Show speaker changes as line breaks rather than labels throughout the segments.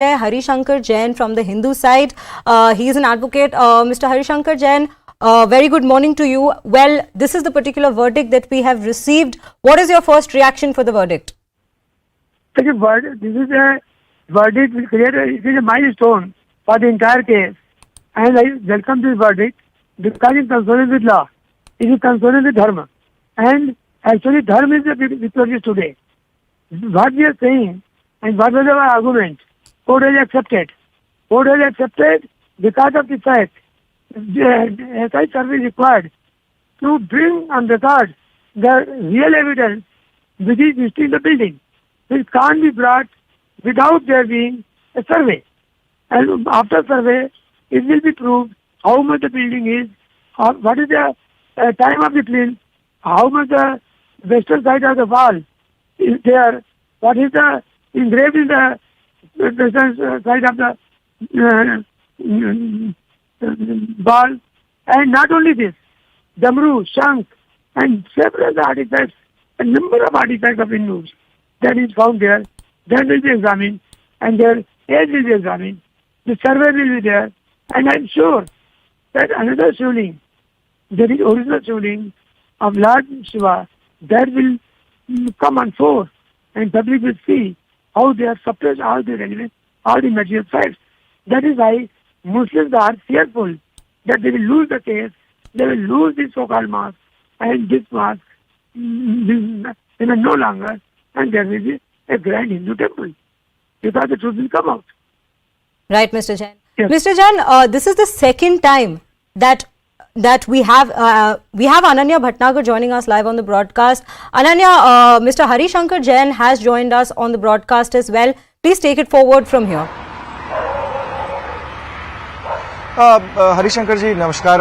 Harishankar Jain from the Hindu side. He is an advocate. Mr. Harishankar Jain, very good morning to you. Well, this is the particular verdict that we have received. What is your first reaction for the verdict?
This is a verdict will create it is a milestone for the entire case, and I welcome this verdict because it concerns with law. It is concerned with dharma, and actually dharma is the victorious today. What we are saying and what was our argument, court has accepted. Court has accepted because of the fact the SI service required to bring on record the real evidence which is visiting the building. It can't be brought without there being a survey. And after survey, it will be proved how much the building is, what is the time of the plinth, how much the western side of the wall is there, what is the engraved in the western side of the wall. And not only this, Damru, Shank, and several artifacts, a number of artifacts of Hindus that is found there, that will be examined, and their age will be examined. The survey will be there, and I am sure that another shivling, there is original shivling of Lord Shiva, that will come on forth, and public will see how they have suppressed all the relevant, all the material facts. That is why Muslims are fearful that they will lose the case, they will lose this so-called mosque, and this mosque will no longer, and there will be a grand Hindu temple, because the truth will come out.
Right, Mr. Jain.
Yes.
Mr. Jain, this is the second time that we have Ananya Bhatnagar joining us live on the broadcast. Ananya, Mr. Harishankar Jain has joined us on the broadcast as well. Please take it forward from here.
Harishankar ji, namaskar.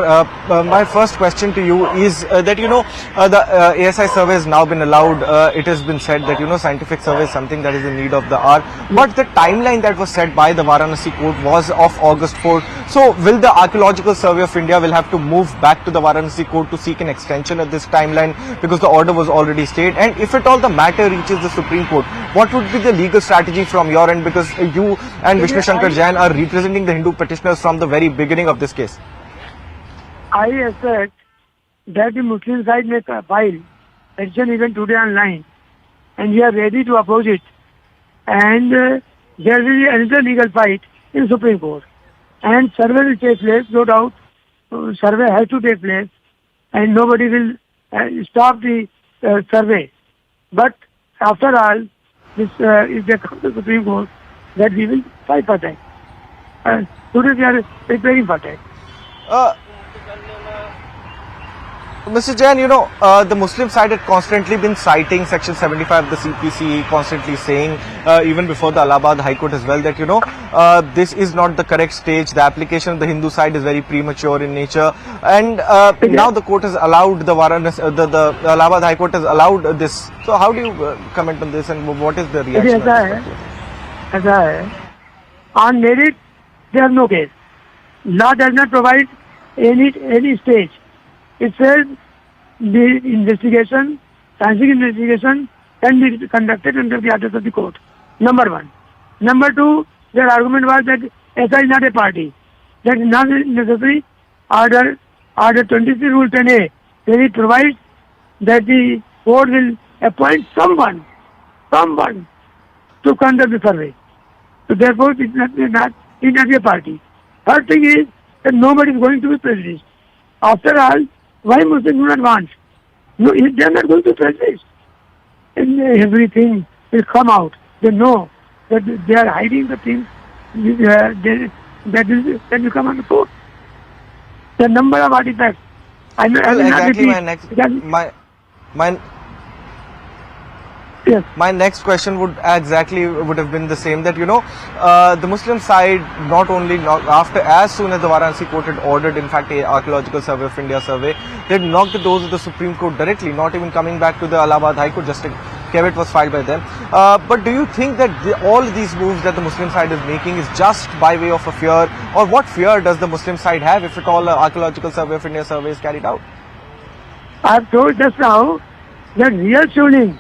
My first question to you is that, the ASI survey has now been allowed. It has been said that, scientific survey is something that is in need of the hour. But the timeline that was set by the Varanasi court was of August 4th. So, will the Archaeological Survey of India will have to move back to the Varanasi court to seek an extension of this timeline because the order was already stayed? And if at all the matter reaches the Supreme Court, what would be the legal strategy from your end? Because you and Vishnu Shankar Jain are representing the Hindu petitioners from the very beginning of this case.
I expect that the Muslim side may file petition even today online, and we are ready to oppose it. And there will be another legal fight in Supreme Court. And survey will take place, no doubt. Survey has to take place, and nobody will stop the survey. But after all, this if they come to the Supreme Court, that we will fight for that. Today we are preparing for that.
Mr. Jain, the Muslim side had constantly been citing Section 75 of the CPC, constantly saying, even before the Allahabad High Court as well, that, this is not the correct stage. The application of the Hindu side is very premature in nature. And now the court has allowed the the Allahabad High Court has allowed this. So how do you comment on this, and what is the reaction?
On merit, there is no case. Law does not provide any stage. It says the investigation, scientific investigation, can be conducted under the orders of the court. Number one. Number two, their argument was that SI is not a party. That is not necessary. Order 23 Rule 10A, where it provides that the court will appoint someone to conduct the survey. So therefore, it is not a party. Third thing is that nobody is going to be prejudiced. After all, why Muslims do not want? No, they are not going to prejudiced. And everything will come out. They know that they are hiding the things that will come on the court. The number of artifacts. I will not repeat. Yes.
My next question would have been the same, that the Muslim side not only as soon as the Varanasi court had ordered, in fact, a Archaeological Survey of India survey, they knocked the doors of the Supreme Court directly, not even coming back to the Allahabad High Court. Just a caveat was filed by them. But do you think that all these moves that the Muslim side is making is just by way of a fear, or what fear does the Muslim side have if at all the Archaeological Survey of India survey is carried out?
I have told just now that real shivling,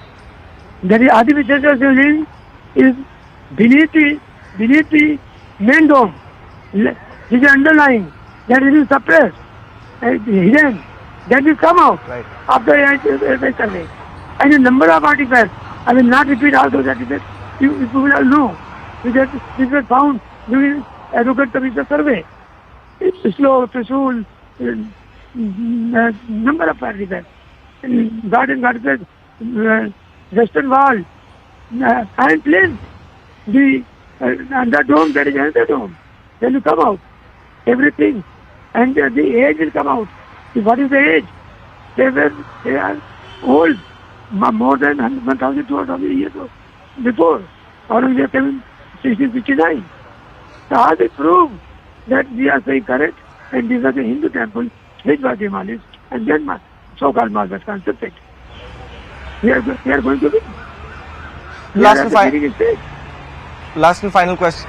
that is artificial shivling, is beneath beneath the main dome, this is underlying, that it is suppressed, hidden, that will come out
Right.
after ASI survey. And a number of artifacts, I will not repeat all those artifacts, you will all know, which were found during Advocate Commission survey. Slow, Fasul, number of artifacts. Garden, western wall, and plain. The under dome, there is another dome. Then you come out, everything, and the age will come out. What is the age? They are old, more than 1,200 years before. Aurangzeb came in 1659. So all this proves that we are saying correct, and these are the Hindu temples which were demolished, and then so-called mosque was constructed. We are going to be.
Last and final question.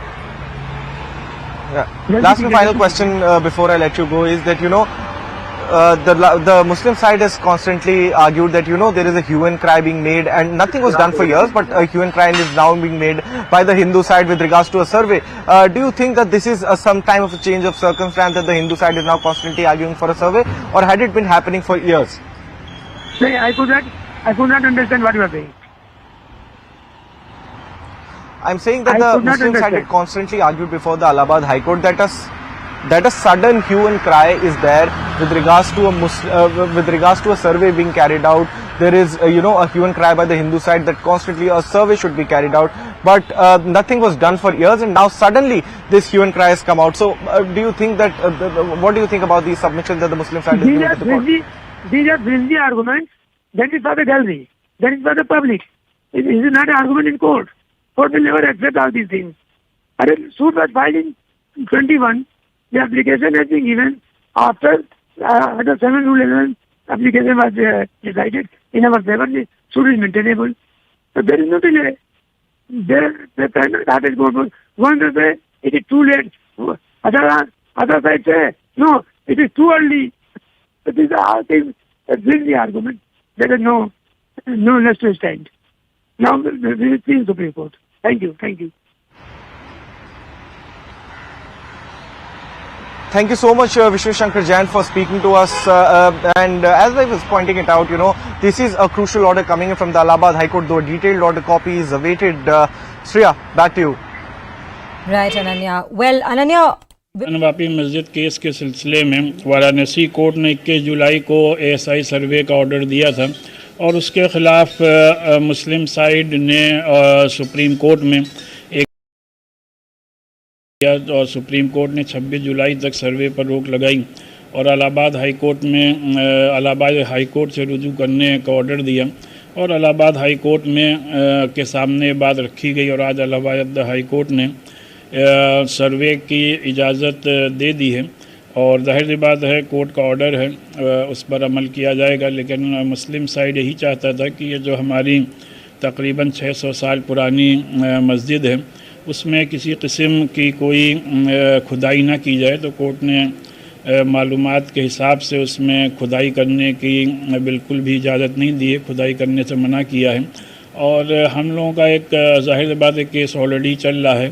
Yeah. Last and final question before I let you go is that, the Muslim side has constantly argued that, there is a hue and cry being made, and nothing was done for years, but a hue and cry is now being made by the Hindu side with regards to a survey. Do you think that this is some time of a change of circumstance, that the Hindu side is now constantly arguing for a survey, or had it been happening for years?
I could not understand what you are saying.
I'm saying that the Muslim side had constantly argued before the Allahabad High Court that a sudden hue and cry is there with regards to a survey being carried out. There is a hue and cry by the Hindu side that constantly a survey should be carried out, but nothing was done for years, and now suddenly this hue and cry has come out. So do you think that what do you think about these submissions that the Muslim side is doing to the court?
These are flimsy arguments. That is for the gallery. That is for the public. It is not an argument in court. Court will never accept all these things. A suit was filed in 21. The application has been given after the 7 Rule 11 application was decided in our favor. The suit is maintainable. So there is no delay. The final started court. One will say it is too late. Other side say no, it is too early. So these are all things that bring the argument. There is no less to stand. Now we will see in Supreme Court. Thank you.
Thank you so much, Vishnu Shankar Jain, for speaking to us. And as I was pointing it out, this is a crucial order coming in from the Allahabad High Court, though a detailed order copy is awaited. Shreya, back to you.
Right, Ananya. Well, Ananya.
Gyanvapi मस्जिद case के सिलसिले में Varanasi court ने 21 जुलाई को ASI सर्वे का order दिया था, और उसके खिलाफ मुस्लिम साइड ने सुप्रीम कोर्ट में और सुप्रीम कोर्ट ने 26 जुलाई तक सर्वे पर रोक लगाई, और इलाहाबाद हाई कोर्ट से रुजू करने का ऑर्डर दिया, और इलाहाबाद हाई कोर्ट में के सामने बात रखी गई, और आज इलाहाबाद हाई कोर्ट ने सर्वे की इजाज़त दे दी है, और जाहिर सी बात है कोर्ट का ऑर्डर है, उस पर अमल किया जाएगा। लेकिन मुस्लिम साइड यही चाहता था कि ये जो हमारी तकरीबन 600 साल पुरानी मस्जिद है, उसमें किसी किस्म की कोई खुदाई ना की जाए, तो कोर्ट ने मालूमात के हिसाब से उसमें खुदाई करने की बिल्कुल भी इजाज़त नहीं दी है, खुदाई करने से मना किया है। और हम लोगों का एक ज़ाहिर बात है केस ऑलरेडी चल रहा है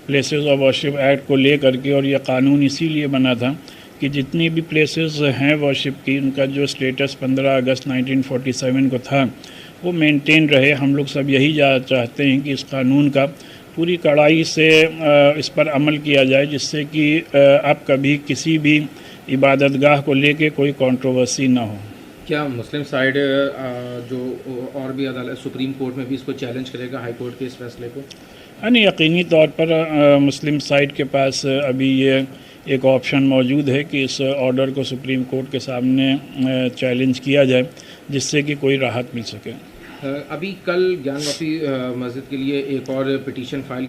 प्लेसेस ऑफ वर्शिप एक्ट को लेकर के, और यह कानून इसीलिए बना था कि जितनी भी प्लेसेस हैं वर्शिप की, उनका जो स्टेटस 15 अगस्त 1947 को था वो मेंटेन रहे। हम लोग सब यही चाहते हैं कि इस कानून का पूरी कड़ाई से इस पर अमल किया जाए, जिससे कि अब कभी किसी भी इबादतगाह को लेके कोई कंट्रोवर्सी ना हो।
क्या मुस्लिम साइड जो और भी अदालत सुप्रीम कोर्ट में भी इसको चैलेंज करेगा हाई कोर्ट के इस फैसले को?
नहीं, यकीनी तौर पर मुस्लिम साइड के पास अभी ये एक ऑप्शन मौजूद है कि इस ऑर्डर को सुप्रीम कोर्ट के सामने चैलेंज किया जाए, जिससे कि कोई राहत मिल सके।
अभी कल ज्ञानवापी मस्जिद के लिए एक और petition file.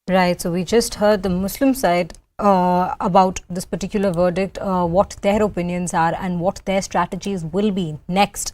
Right, so we just heard the Muslim side about this particular verdict, what their opinions are and what their strategies will be next.